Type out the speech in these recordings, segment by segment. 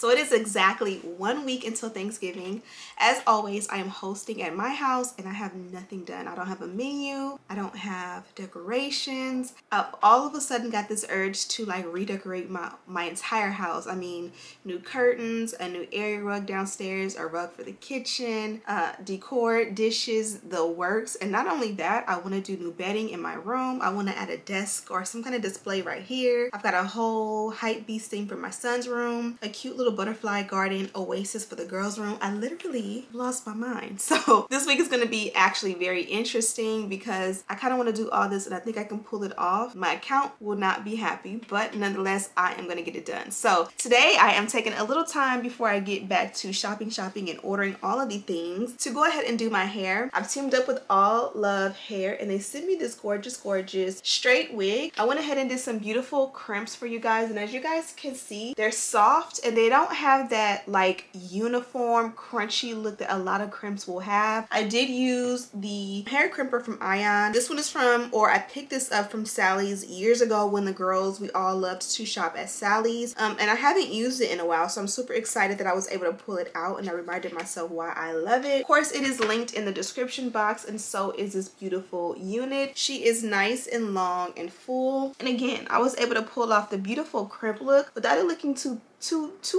So it is exactly 1 week until Thanksgiving. As always, I am hosting at my house and I have nothing done. I don't have a menu. I don't have decorations. I've all of a sudden got this urge to like redecorate my entire house. I mean, new curtains, a new area rug downstairs, a rug for the kitchen, decor, dishes, the works. And not only that, I want to do new bedding in my room. I want to add a desk or some kind of display right here. I've got a whole hype beast theme for my son's room, a cute little butterfly garden oasis for the girls' room. I literally lost my mind. So this week is going to be actually very interesting because I kind of want to do all this and I think I can pull it off. My account will not be happy, but nonetheless, I am going to get it done. So today I am taking a little time before I get back to shopping and ordering all of the things to go ahead and do my hair. I've teamed up with ALLOVE hair and they sent me this gorgeous straight wig. I went ahead and did some beautiful crimps for you guys, and as you guys can see, they're soft and they don't have that like uniform crunchy look that a lot of crimps will have. I did use the hair crimper from Ion. This one is from, or I picked this up from Sally's years ago when the girls, we all loved to shop at Sally's, and I haven't used it in a while, so I'm super excited that I was able to pull it out and I reminded myself why I love it. Of course, it is linked in the description box, and so is this beautiful unit. She is nice and long and full, and again, I was able to pull off the beautiful crimp look without it looking too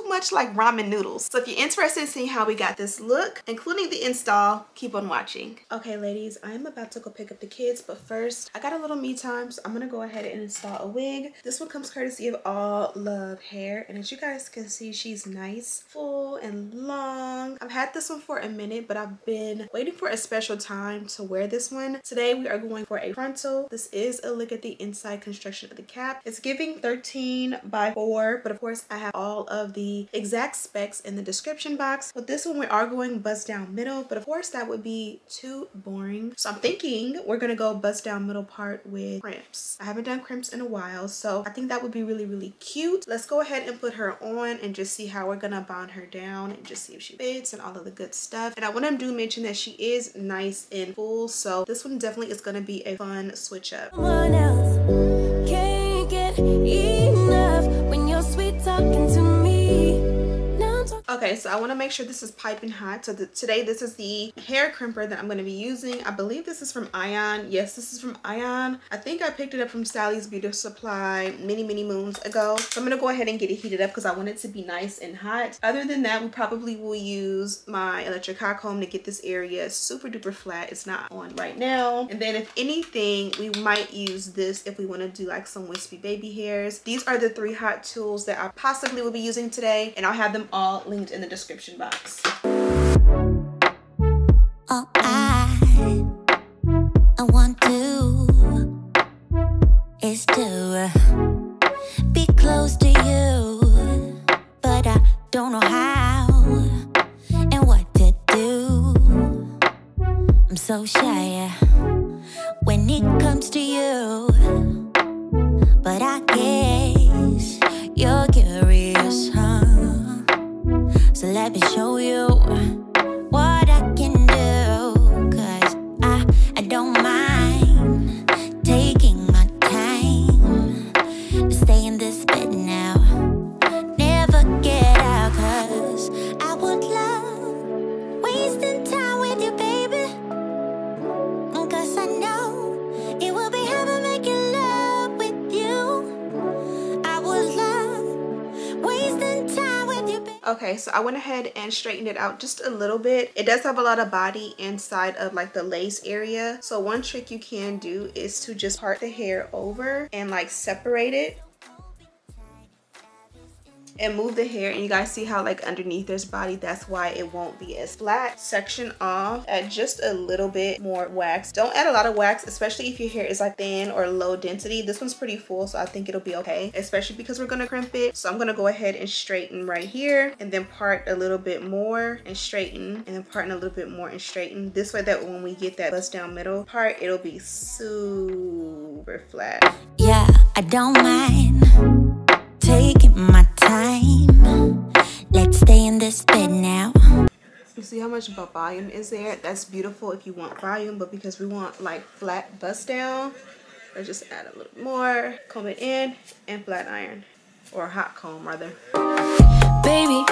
much like ramen noodles. So if you're interested in seeing how we got this look, including the install, keep on watching. Okay ladies, I am about to go pick up the kids, but first I got a little me time, so I'm gonna go ahead and install a wig. This one comes courtesy of ALLOVE hair, and as you guys can see, she's nice, full and long. I've had this one for a minute, but I've been waiting for a special time to wear this one. Today we are going for a frontal. This is a look at the inside construction of the cap. It's giving 13 by 4, but of course I have all of the exact specs in the description box. With this one, we are going bust down middle, but of course that would be too boring. So I'm thinking we're gonna go bust down middle part with crimps. I haven't done crimps in a while, so I think that would be really cute. Let's go ahead and put her on and just see how we're gonna bond her down and just see if she fits and all of the good stuff. And I want to mention that she is nice and full, so this one definitely is gonna be a fun switch up. Someone else can't get enough when you're sweet talking to me. Okay, so I want to make sure this is piping hot. So today this is the hair crimper that I'm going to be using. I believe this is from Ion. Yes, this is from Ion. I think I picked it up from Sally's Beauty Supply many moons ago. So I'm going to go ahead and get it heated up because I want it to be nice and hot. Other than that, we probably will use my electric hot comb to get this area super duper flat. It's not on right now. And then if anything, we might use this if we want to do like some wispy baby hairs. These are the 3 hot tools that I possibly will be using today, and I'll have them all linked in the description box. All I want to is to be close to you, but I don't know how and what to do. I'm so shy when it comes to you, but I guess you're curious, huh? So let me show you what I can do, 'cause I don't mind taking my time to stay in this bed now, never get out, 'cause I would love wasting time with you, baby, 'cause I know it will be heaven making love with you. I would love wasting time with you, baby. Okay, so I went ahead and straightened it out just a little bit. It does have a lot of body inside of like the lace area. So one trick you can do is to just part the hair over and like separate it and move the hair, and you guys see how like underneath there's body. That's why it won't be as flat. Section off, add just a little bit more wax. Don't add a lot of wax, especially if your hair is like thin or low density. This one's pretty full, so I think it'll be okay, especially because we're gonna crimp it. So I'm gonna go ahead and straighten right here, and then part a little bit more and straighten, and then part a little bit more and straighten. This way that when we get that bust down middle part, it'll be super flat. Yeah, I don't mind taking my time. Let's stay in this bed now. You see how much volume is there? That's beautiful if you want volume, but because we want like flat bust down, let's just add a little more, comb it in, and flat iron, or hot comb rather. Baby,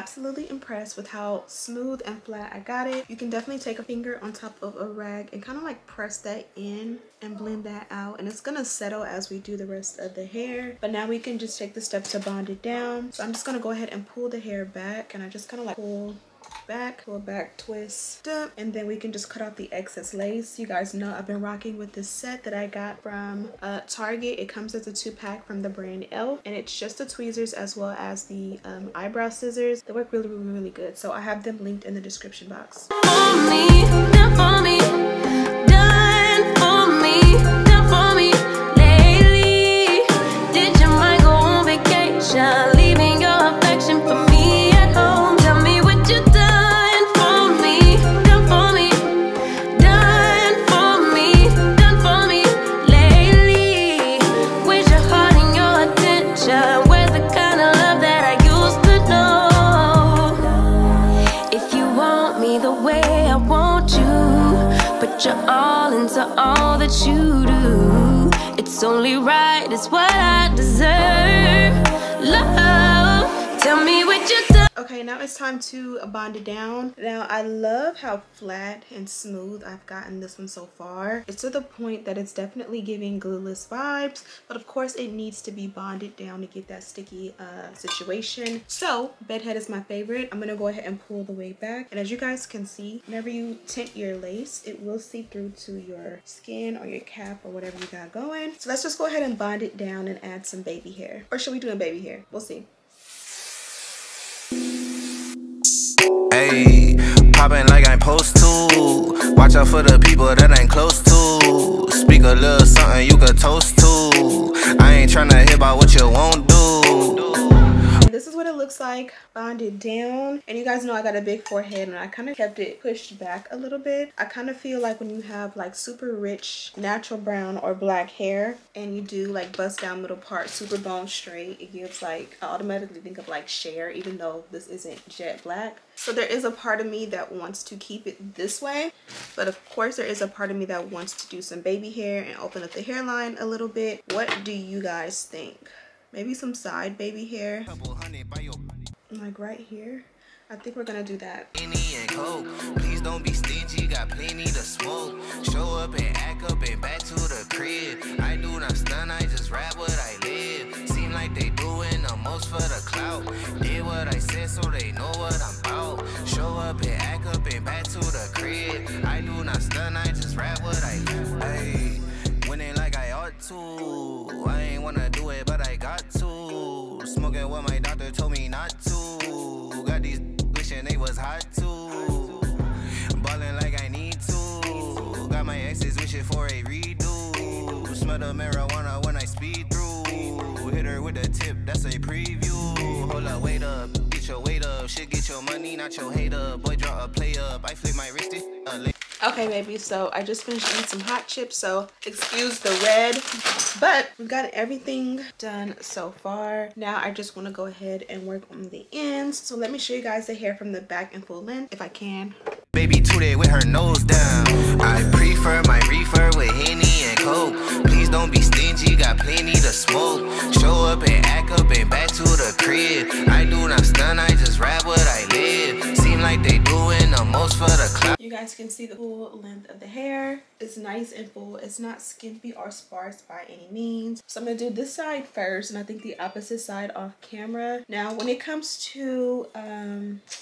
absolutely impressed with how smooth and flat I got it. You can definitely take a finger on top of a rag and kind of like press that in and blend that out, and it's gonna settle as we do the rest of the hair. But now we can just take the steps to bond it down. So I'm just gonna go ahead and pull the hair back, and I just kind of like pull back, twist up, and then we can just cut out the excess lace. You guys know I've been rocking with this set that I got from Target. It comes as a 2-pack from the brand ALLOVE, and it's just the tweezers as well as the eyebrow scissors. They work really good, so I have them linked in the description box. Leaving your affection for me at home. Tell me what you done for me, done for me, done for me, done for me lately. Where's your heart and your attention? Where's the kind of love that I used to know? If you want me the way I want you, put your all into all that you do. It's only right, it's what I deserve. Love, tell me what you do. Okay, now it's time to bond it down. Now I love how flat and smooth I've gotten this one so far. It's to the point that it's definitely giving glueless vibes, but of course it needs to be bonded down to get that sticky situation. So bedhead is my favorite. I'm gonna go ahead and pull the wig back, and as you guys can see, whenever you tint your lace, it will seep through to your skin or your cap or whatever you got going. So let's just go ahead and bond it down and add some baby hair, or should we do a baby hair? We'll see. Ayy, poppin' like I'm supposed to. Watch out for the people that ain't close to. Speak a little something you could toast to. I ain't tryna hear about what you won't do. This is what it looks like bonded down, and you guys know I got a big forehead and I kind of kept it pushed back a little bit. I kind of feel like when you have like super rich natural brown or black hair and you do like bust down middle part super bone straight, it gives like, I automatically think of like Cher, even though this isn't jet black. So there is a part of me that wants to keep it this way, but of course there is a part of me that wants to do some baby hair and open up the hairline a little bit. What do you guys think? Maybe some side baby hair, like right here. I think we're gonna do that. Please don't be stingy, got plenty to smoke. Show up and act up and back to the crib. I do not stun, I just rap what I live. Seem like they doing the most for the clout. Did what I said so they know what I'm about. Show up and act up and back to the crib. I do not stun, I just rap what I live. Hey, winning like I ought to. I ain't wanna do it, but I got to. Smoking what my doctor told me not to. Got these wishing they was hot too. Ballin' like I need to. Got my exes wishing for a redo. Smell the marijuana when I speed through. Hit her with a tip, that's a preview. Hold up, wait up, get your weight up. Shit, get your money, not your hater. Boy, draw a play up. I flip my wrist. Okay, baby, so I just finished eating some hot chips, so excuse the red, but we've got everything done so far. Now I just want to go ahead and work on the ends. So let me show you guys the hair from the back in full length if I can. Baby today with her nose down. I prefer my reefer with Henny and Coke. Please don't be stingy, got plenty to smoke. Show up and act up and back to the crib. I do not stun, I just rap what I live. Seem like they doing the most for the clout. You guys can see the full length of the hair. It's nice and full. It's not skimpy or sparse by any means. So I'm gonna do this side first, and I think the opposite side off camera. Now when it comes to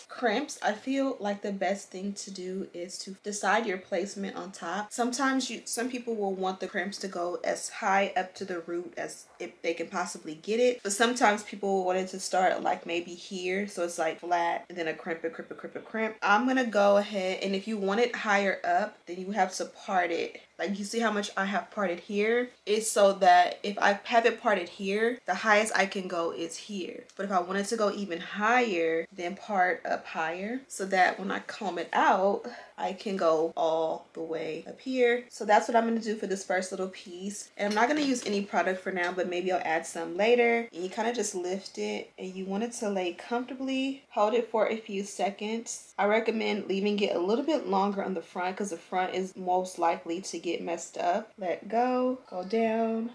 crimps, I feel like the best thing to do is to decide your placement on top. Sometimes some people will want the crimps to go as high up to the root as if they can possibly get it, but sometimes people will want it to start like maybe here, so it's like flat and then a crimp, a crimp, a crimp, a crimp. I'm gonna go ahead, and if you want it higher up, then you have to part it. Like, you see how much I have parted here? It's so that if I have it parted here, the highest I can go is here. But if I wanted to go even higher, then part up higher, so that when I comb it out, I can go all the way up here. So that's what I'm gonna do for this first little piece. And I'm not gonna use any product for now, but maybe I'll add some later. And you kind of just lift it, and you want it to lay comfortably. Hold it for a few seconds. I recommend leaving it a little bit longer on the front, because the front is most likely to get messed up. Let go, go down,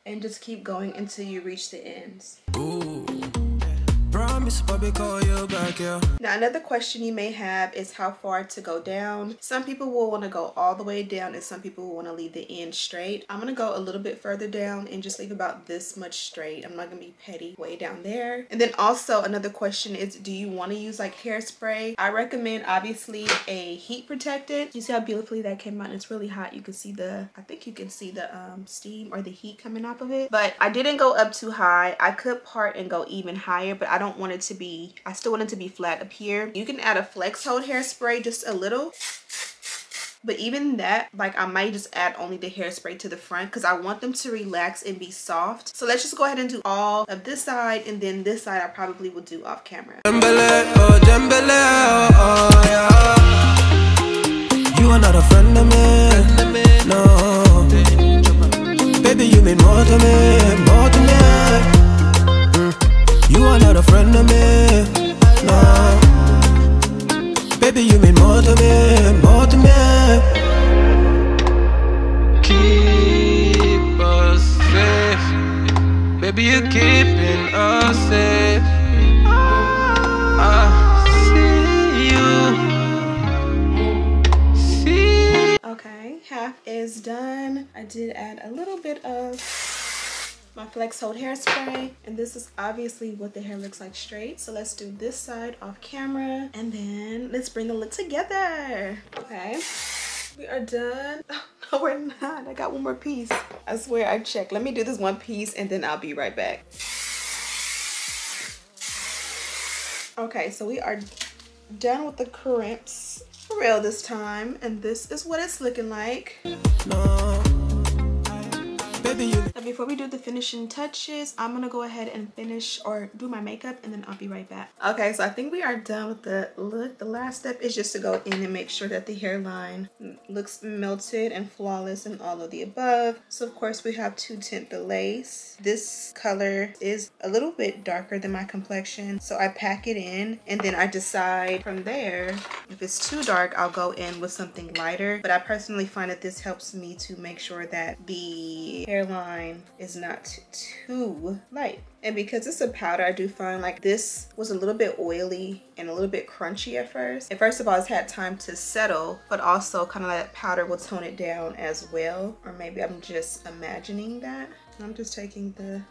and just keep going until you reach the ends. Ooh, brown promise, Bobby call you back, yeah. Now another question you may have is how far to go down. Some people will want to go all the way down and some people will want to leave the end straight. I'm going to go a little bit further down and just leave about this much straight. I'm not going to be petty way down there. And then also another question is, do you want to use like hairspray? I recommend obviously a heat protectant. You see how beautifully that came out? It's really hot. You can see the, I think you can see the steam or the heat coming off of it. But I didn't go up too high. I could part and go even higher, but I don't want it to be, I still want it to be flat up here. You can add a flex hold hairspray, just a little. But even that, like I might just add only the hairspray to the front because I want them to relax and be soft. So let's just go ahead and do all of this side, and then this side I probably will do off camera. You are not a friend of me, no. Baby, you mean more to me, more to me. You are not a friend of me, no. Baby, you mean more to me, more to me. Keep us safe. Baby, you're keeping us safe. I see you. Okay, half is done. I did add a little bit of my flex hold hairspray, and this is obviously what the hair looks like straight. So let's do this side off camera, and then let's bring the look together. Okay, we are done. Oh, no, we're not. I got one more piece. I swear I checked. Let me do this one piece and then I'll be right back. Okay, so we are done with the crimps for real this time, and this is what it's looking like. No. Now before we do the finishing touches, I'm gonna go ahead and finish or do my makeup, and then I'll be right back. Okay, so I think we are done with the look. The last step is just to go in and make sure that the hairline looks melted and flawless and all of the above. So of course we have to tint the lace. This color is a little bit darker than my complexion, so I pack it in and then I decide from there. If it's too dark, I'll go in with something lighter, but I personally find that this helps me to make sure that the hairline is not too light. And because it's a powder, I do find like this was a little bit oily and a little bit crunchy at first. And first of all, it's had time to settle, but also kind of that powder will tone it down as well. Or maybe I'm just imagining that. I'm just taking the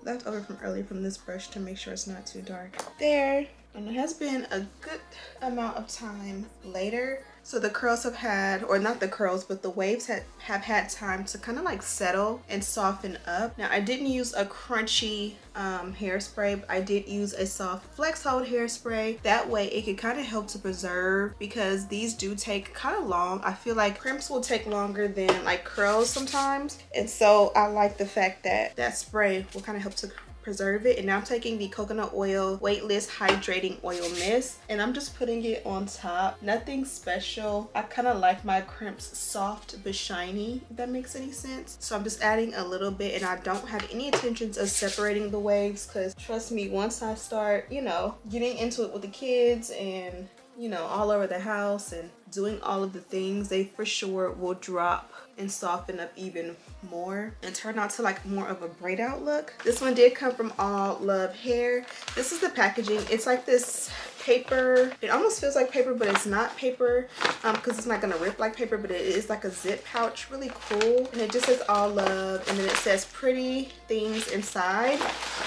leftover from earlier from this brush to make sure it's not too dark. There. And it has been a good amount of time later. So the curls have had, or not the curls, but the waves have had time to kind of like settle and soften up. Now I didn't use a crunchy hairspray, but I did use a soft flex hold hairspray. That way it could kind of help to preserve, because these do take kind of long. I feel like crimps will take longer than like curls sometimes. And so I like the fact that that spray will kind of help to preserve it. And now I'm taking the coconut oil weightless hydrating oil mist, and I'm just putting it on top. Nothing special. I kind of like my crimps soft but shiny, if that makes any sense. So I'm just adding a little bit, and I don't have any intentions of separating the waves, because trust me, once I start, you know, getting into it with the kids and, you know, all over the house and doing all of the things, they for sure will drop and soften up even more and turn out to like more of a braid out look. This one did come from ALLOVE hair. This is the packaging. It's like this paper. It almost feels like paper, but it's not paper, because it's not gonna rip like paper, but it is like a zip pouch. Really cool. And it just says ALLOVE, and then it says pretty things inside.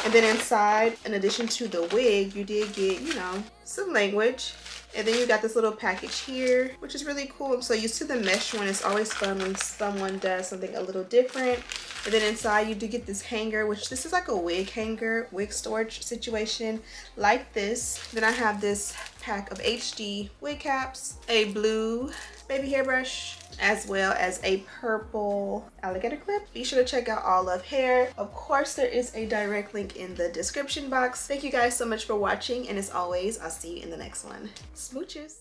And then inside, in addition to the wig, you did get, you know, some language. And then you got this little package here, which is really cool. I'm so used to the mesh one. It's always fun when someone does something a little different. And then inside you do get this hanger, which this is like a wig hanger, wig storage situation like this. Then I have this pack of HD wig caps, a blue baby hairbrush, as well as a purple alligator clip. Be sure to check out ALLOVE hair. Of course, there is a direct link in the description box. Thank you guys so much for watching, and as always, I'll see you in the next one. Smooches.